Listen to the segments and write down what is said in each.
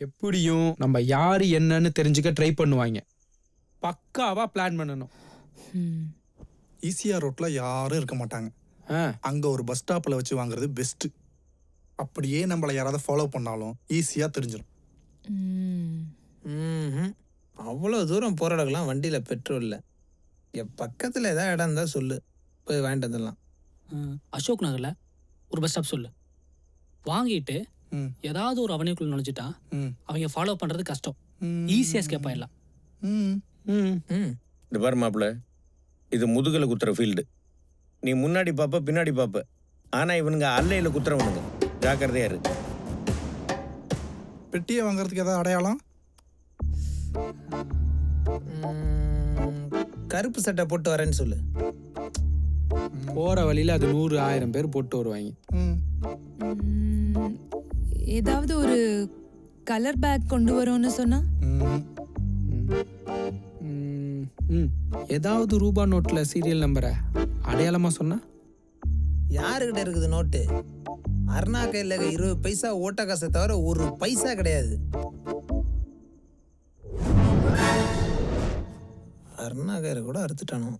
எப்படியும் நம்ம யாரு என்னன்னு தெரிஞ்சுக்க ட்ரை பண்ணுவாங்க. பக்காவா பிளான் பண்ணணும். ஈசிஆர் ரோட்ல யாரும் இருக்க மாட்டாங்க. அங்க ஒரு பஸ் ஸ்டாப்ல வச்சு வாங்குறது பெஸ்ட். அப்படியே நம்மள யாராவது ஃபாலோ பண்ணாலும் ஈஸியா தெரிஞ்சிடும். அவ்வளோ தூரம் போராடலாம் வண்டியில் பெட்ரோல் இல்லை. என் பக்கத்தில் ஏதாவது இடம் இருந்தால் சொல்லு, போய் வாங்கிட்டு வந்துடலாம். அசோக் நகரில் ஒரு பஸ் ஸ்டாப் சொல்லு. வாங்கிட்டு ஏதாவது ஒரு அவனிக்குள்ள நுழைஞ்சிட்டா அவங்க ஃபாலோ பண்ணுறது கஷ்டம். ஈஸியாக ஸ்கேப் ஆயிடலாம். இந்த பாரு மாப்பிள்ள, இது முதுகில் குத்துற ஃபீல்டு. நீ முன்னாடி பார்ப்ப பின்னாடி பார்ப்ப, ஆனால் இவனுங்க அல்லையில் குத்துறவனுங்க. ஜாக்கிரதையா இருக்கு. பெட்டியை வாங்குறதுக்கு ஏதாவது அடையாளம்? கருப்பு சட்டை போட்டு வரேன்னு சொல்லு. போற வழியில அது 100,000 பேர் போட்டு வருவாங்க. ஏதாவது ஒரு கலர் பேக் கொண்டு வரோன்னு சொன்னா? ஏதாவது ரூபா நோட்ல சீரியல் நம்பரை அடையாளமா சொன்னா? யாருக்கிட்ட இருக்குது நோட்டு? அருணா கையில் 20 பைசா ஓட்ட காசை தவிர ஒரு பைசா கிடையாது. அருணா கயிறு கூட அறுத்துட்டானோ.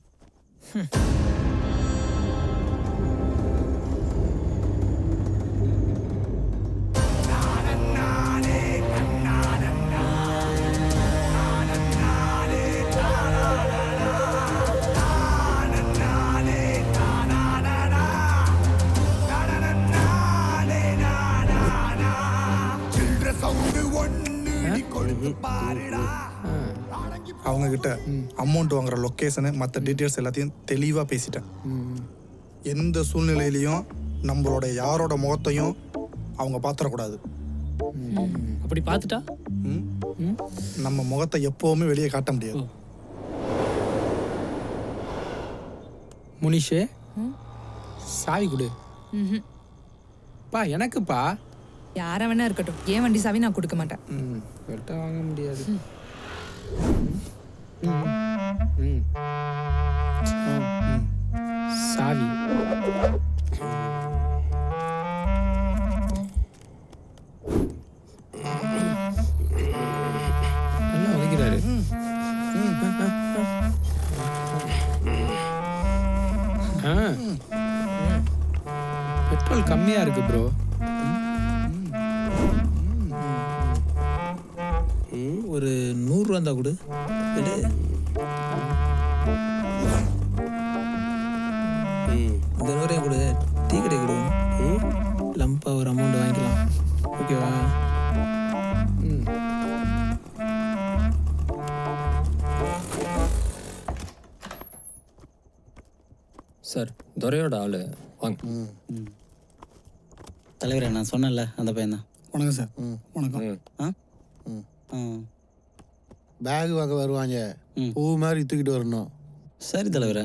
அவங்க கிட்ட அமௌண்ட் வாங்குற லொக்கேஷனு மற்ற டீட்டெயில்ஸ் எல்லாத்தையும் தெளிவாக பேசிட்டேன். எந்த சூழ்நிலையிலையும் நம்மளோட யாரோட முகத்தையும் அவங்க பார்த்துடக்கூடாது. அப்படி பார்த்துட்டா நம்ம முகத்தை எப்போவுமே வெளியே காட்ட முடியாது. முனிஷே, சாவி கொடு. பா எனக்குப்பா. யார வேணா இருக்கட்டும், ஏன் வண்டி சாவி நான் கொடுக்க மாட்டேன். வெட்ட வாங்க முடியாது. சாவி நல்லா உதைக்கிறாரு. பெட்ரோல் கம்மியா இருக்கு ப்ரோ. ஒரு 100 ரூபா இருந்தா கொடு. எடு. இந்த 100 கொடு. டீ கடை கொடு. லம்பா ஒரு அமௌண்ட் வாங்கிக்கலாம். ஓகேவா? சார், துரையோட ஆளு வாங்க. தலைவரே, நான் சொன்னேன்ல அந்த பையன் தான். வணக்கம் சார். வணக்கம். பேக் வாங்க வருவாங்க, பூ மாதிரி தூக்கிட்டு வரணும். சரி தலைவரே.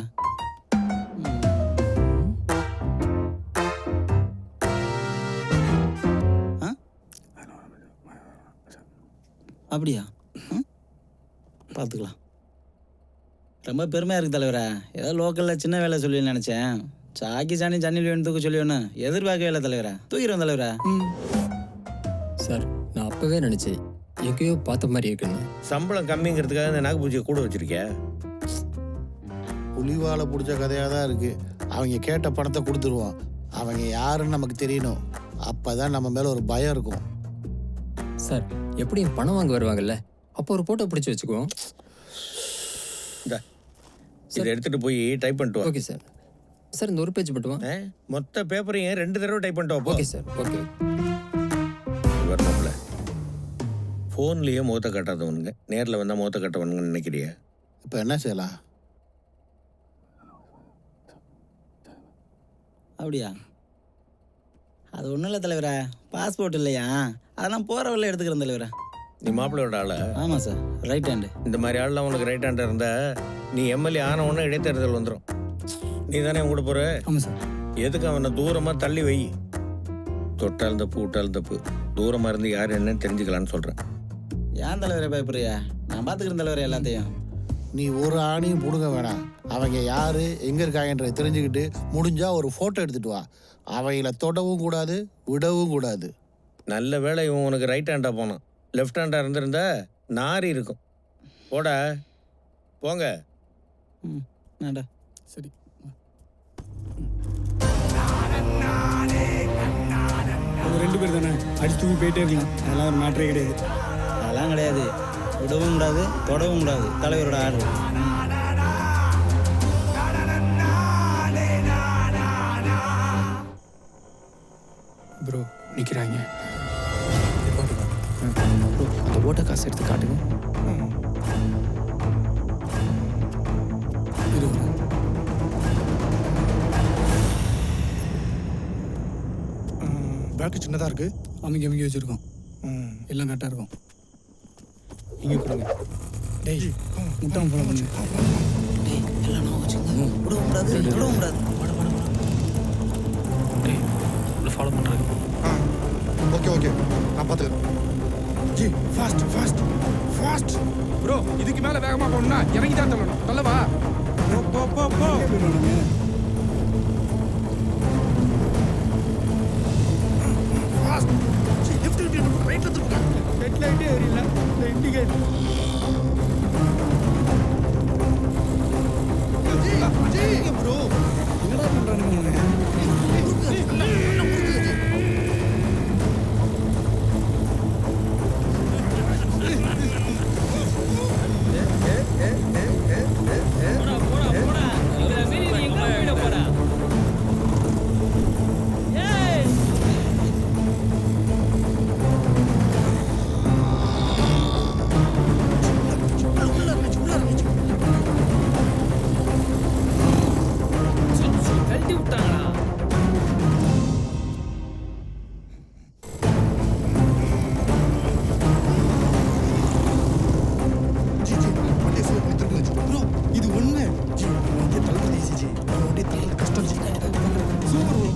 அப்படியா? பார்த்துக்கலாம். ரொம்ப பெருமையாக இருக்குது தலைவரே. ஏதோ லோக்கலில் சின்ன வேலை சொல்லுவேன்னு நினச்சேன். சாக்கி சாணி ஜன்னில் வேணும் தூக்க சொல்லுவேன்னு எதிர்பார்க்கவே இல்லை தலைவரே. தூக்கிடுவோம் தலைவரே. சார், நான் அப்போவே நினச்சேன் எங்கேயோ பார்த்த மாதிரி இருக்குன்னு. சம்பளம் கம்மிங்கிறதுக்காக இந்த நாகபூஜையை கூட வச்சிருக்கேன். புலிவாலை பிடிச்ச கதையாக தான் இருக்கு. அவங்க கேட்ட பணத்தை கொடுத்துருவோம். அவங்க யாருன்னு நமக்கு தெரியணும். அப்பதான் நம்ம மேல ஒரு பயம் இருக்கும். சார், எப்படியும் பணம் வாங்க வருவாங்கல்ல, அப்போ ஒரு போட்டோ பிடிச்சி வச்சுக்குவோம். இதை எடுத்துட்டு போய் டைப் பண்ணிட்டு வா. Okay sir. சார், இந்த ஒரு பேஜ் மட்டுமா? மொத்த பேப்பரையும் 2 தடவை டைப் பண்ணிட்டு வா. Okay sir. ஓகே. வரணும்ல. ஃபோன்லேயே முகத்தை காட்டாதவனுங்க நேரில் வந்தால் முகத்தை காட்டவனுங்கன்னு நினைக்கிறியா? இப்போ என்ன செய்யலாம்? அப்படியா? அது ஒன்றும் இல்லை தலைவரே. பாஸ்போர்ட் இல்லையா, அதெல்லாம் போகிற வழியில் எடுத்துக்கிறேன் தலைவரே. நீ மாப்பிள்ளையோட ஆளா? ஆமாம் சார், ரைட் ஹேண்டு. இந்த மாதிரி ஆள்லாம் உனக்கு ரைட் ஹேண்டாக இருந்தால் நீ எம்எல்ஏ ஆன உடனே இடைத்தேர்தல் வந்துடும். நீ தானே உங்க கூட போகிற? ஆமாம் சார். எதுக்கு அவனை தூரமாக தள்ளி வை. தொட்டாலும் தப்பு, விட்டாலும் தப்பு. தூரமாக இருந்து யார் என்னன்னு தெரிஞ்சுக்கலான்னு சொல்கிறேன். ஏன் தலைவரே பயப்படுறியா? நான் பார்த்துக்கிறேன் தலைவரே எல்லாத்தையும். நீ ஒரு ஆணையும் பிடுங்க வேணாம். அவங்க யாரு எங்க இருக்காங்கன்றதை தெரிஞ்சுக்கிட்டு முடிஞ்சா ஒரு போட்டோ எடுத்துட்டு வா. அவங்கள தொடவும் கூடாது, விடவும் கூடாது. நல்ல வேளை இவன் உனக்கு ரைட் ஹேண்டாக போனான். லெஃப்ட் ஹேண்டாக இருந்திருந்தா நாரி இருக்கும். போடா போங்க. நடா. சரி. அவங்க 2 பேர் தானே அடிச்சு தூக்கி போயிட்டே இருக்கலாம். அதெல்லாம் ஒரு மேட்டரே கிடையாது. அதெல்லாம் கிடையாது. விடவும் கூடாது, தொடவும் கூடாது. தலைவரோட ஆர்டர். ப்ரோ நிற்கிறாங்க. ப்ரோ அந்த ஓட்ட காசு எடுத்து காட்டுங்க. பேக்கு சின்னதாக இருக்கு. அமைக்க வச்சுருக்கோம். எல்லாம் கரெக்டாக இருக்கும். இங்கே கொடுங்க. டேய் முட்டாம ஃபாலோ பண்ணு. டேய் எல்லாம் நான் வச்சுக்கோங்க. விடவும் கூடாது, தொடவும் கூடாது. டேய் ஃபாலோ பண்ணுறாங்க. ஓகே நான் பார்த்துக்கிறேன். G fast. ப்ரோ இதுக்கு மேலே வேகமாக போகணும்னா இறங்கி தான் தள்ளணும். தள்ளவா? போ. ஹெட்லைட்டே எரியல. இந்த இண்டிகேட் ப்ரோ என்னடா பண்ணுறானுங்க?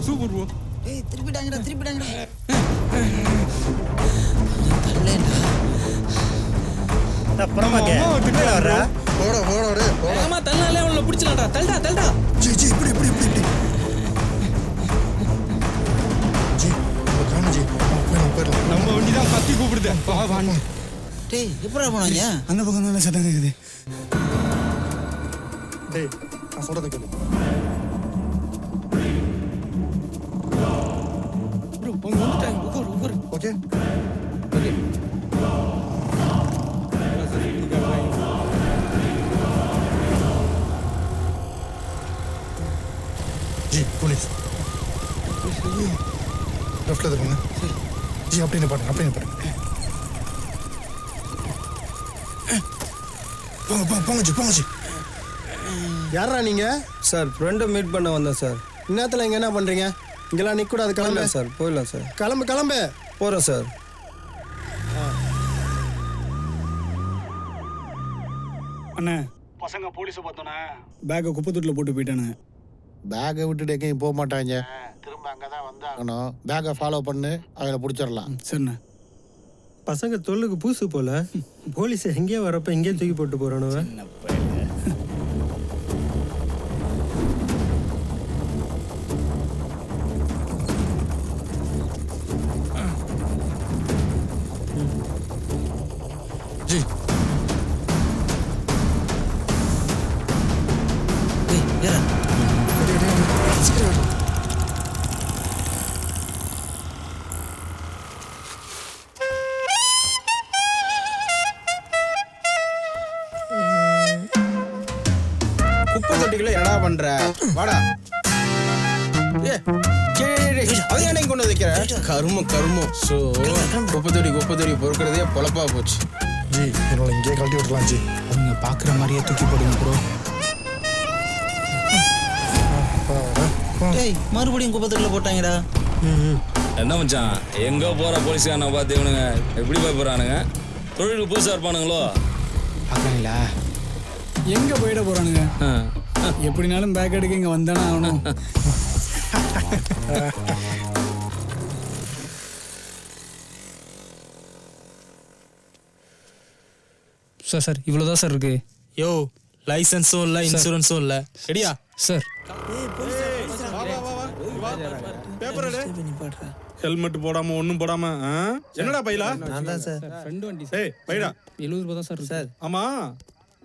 Super bro. ஏய் திருப்பிடாங்கடா. வேகமா தள்ளாலே உள்ள பிடிச்சலாம்டா. தள்ளுடா. ஜி இப்படி ஜி காணும் ஜி. போயிடலாம். நம்ம வண்டி தான் கத்தி கூப்பிடுது. வா. டேய் எப்படா போனாங்க? அந்த பக்கம் தான் சட்டம் கேட்குது. டேய் நான் சொல்கிறத கேளு. ப்ரோ அவங்க வந்துட்டாங்க. உட்காரு. ஓகே ஜி போலீஸ் லெஃப்டில் இருக்குங்க. ஜி அப்படின்னு பாருங்க. போங்க ஜி. யாரா நீங்க? சார் ஃப்ரெண்டை மீட் பண்ண வந்தேன் சார். இந்நேரத்தில் இங்கே என்ன பண்ணுறீங்க? இங்கெல்லாம் நிற்க கூடாது. கிளம்பு சார். போயிடலாம் சார். கிளம்பு. போகிறேன் சார். அண்ணா பசங்க போலீஸை பார்த்தோன்னே பேக்கை குப்பை தொட்டில் போட்டு போயிட்டானுங்க. பேக்கை விட்டுட்டு எங்கேயும் போக மாட்டாங்க. திரும்ப அங்கே தான் வந்தாகணும். பேக்கை ஃபாலோ பண்ணு, அவங்கள பிடிச்சிடலாம். சரிண்ணா. பசங்க தொல்லுக்கு பூசு போல. போலீஸ் எங்கேயும் வரப்ப எங்கேயும் தூக்கி போட்டு போறானுவ. ஜி டேய் ஏறா. குப்பை தொட்டிக்குள்ள என்னடா பண்ற? வாடா. அவங்க என்ன கொண்டு வைக்கிற? கருமம். ஸோ குப்பை தொட்டி பொறுக்கிறதே பொழப்பா போச்சு. ஜி என்னோட இங்கேயே கழட்டி விட்டுலாம் ஜி. அவங்க பார்க்குற மாதிரியே தூக்கி போடுங்க ப்ரோ. டேய் மறுபடியும் குப்பத்துல போட்டாங்கடா. என்ன மச்சான், எங்க போற போலீஸ்காரனை பார்த்து இவனுங்க எப்படி பயப்படுறானுங்க? தொழிலுக்கு புதுசா இருப்பானுங்களோ? பார்க்குறீங்களா? எங்க போயிட போறானுங்க? எப்படினாலும் பேக் எடுக்க இங்க வந்தானே ஆகணும். சார் இவ்வளோதான் சார் இருக்கு. யோ லைசன்ஸும் இல்லை, இன்சூரன்ஸும் இல்லை. ரெடியா சார் பேப்பர் ஹெல்மெட் போடாம ஒண்ணும் போடாம ஆ? என்னடா பைலா? நான் தான் சார். ஃப்ரெண்டு வண்டி ஏய் பைடா. 70 ரூபா தான் சார் சார் ஆமா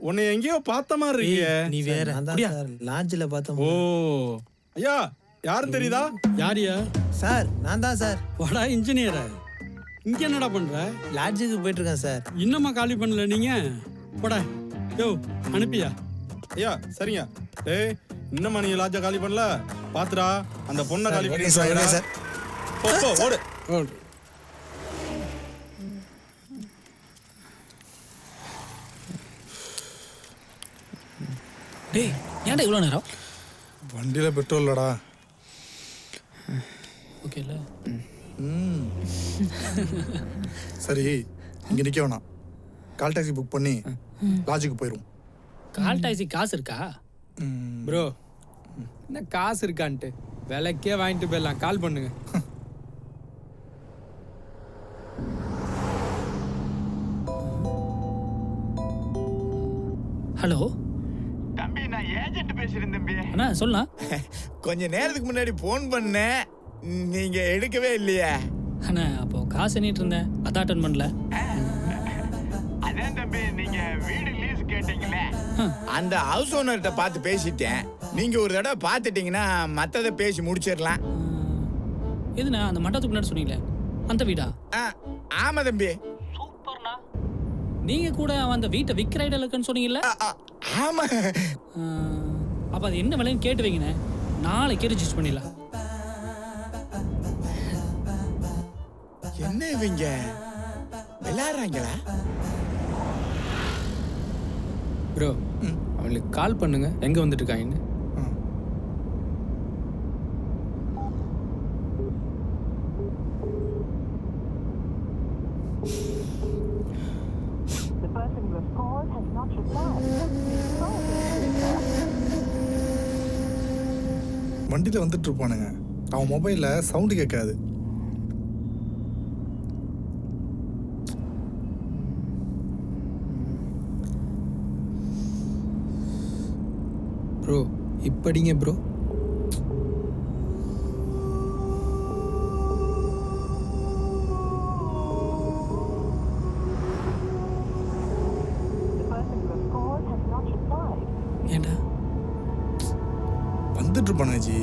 உன்னை எங்கேயோ பார்த்த மாதிரி இருக்கியே. நீ வேற. நான் தான் சார் லாட்ஜில் பார்த்தோம். ஓ ஐயா யாரும் தெரியுதா? யாரியா? சார் நான் தான் சார். வாடா இன்ஜினியரா, இங்க என்னடா பண்ற? லாட்ஜுக்கு போயிட்டு இருக்கேன் சார். இன்னமா காலி பண்ணல நீங்க? போடா யோ அனுப்பியா? ஐயா சரிங்க. டேய் இன்னமா நீ லாட்ஜா காலி பண்ணல பாத்துடா அந்த பொண்ணை காலி பண்ணி சார். போ போ ஓடு. டேய் ஏன்டா இவ்வளோ நேரம்? வண்டியில பெட்ரோல் இல்லடா. ஓகேல. சரி இங்க நிக்க வேணாம், கால் டாக்ஸி புக் பண்ணி லாட்ஜுக்கு போயிரும். கால் டாக்ஸி காசு இருக்கா? ப்ரோ என்ன காசு இருக்கான்ட்டு விலைக்கே வாங்கிட்டு போயிடலாம். கால் பண்ணுங்க. ஹலோ தம்பி, நான் ஏஜென்ட் பேசுறேன் தம்பி. அண்ணா சொல்லலாம். கொஞ்ச நேரத்துக்கு முன்னாடி போன் பண்ணேன், நீங்க எடுக்கவே இல்லையா? அண்ணா அப்போ காசு எண்ணிட்டு இருந்தேன், அதான் அட்டன் பண்ணல. அதான் தம்பி, நீங்க வீடு லீஸ் கேட்டீங்களே, அந்த ஹவுஸ் ஓனர்கிட்ட பார்த்து பேசிட்டேன். நீங்க ஒரு தடவை பார்த்துட்டீங்கன்னா மற்றதை பேசி முடிச்சிடலாம். எதுண்ணா அந்த மண்டபத்துக்கு முன்னாடி சொன்னீங்களே அந்த வீடா? ஆமா தம்பி. சூப்பர்ண்ணா. நீங்க கூட அந்த வீட்டை விற்கிற ஐடியா இருக்குன்னு சொன்னீங்கல்ல? ஆமா. அப்ப அது என்ன விலைன்னு கேட்டு வைங்கண்ணே, நாளைக்கு ரிஜிஸ்டர் பண்ணிடலாம். என்ன இவங்க விளையாடுறாங்களா? ப்ரோ அவங்களுக்கு கால் பண்ணுங்க எங்க வந்துட்டு இருக்காங்கன்னு. வண்டியில வந்துட்டு இருப்பானுங்க, அவன் மொபைல்ல சவுண்டு கேட்காது. ப்ரோ இப்படிங்க ப்ரோ. ஏண்டா வந்துட்டு இருப்பானுங்க ஜி.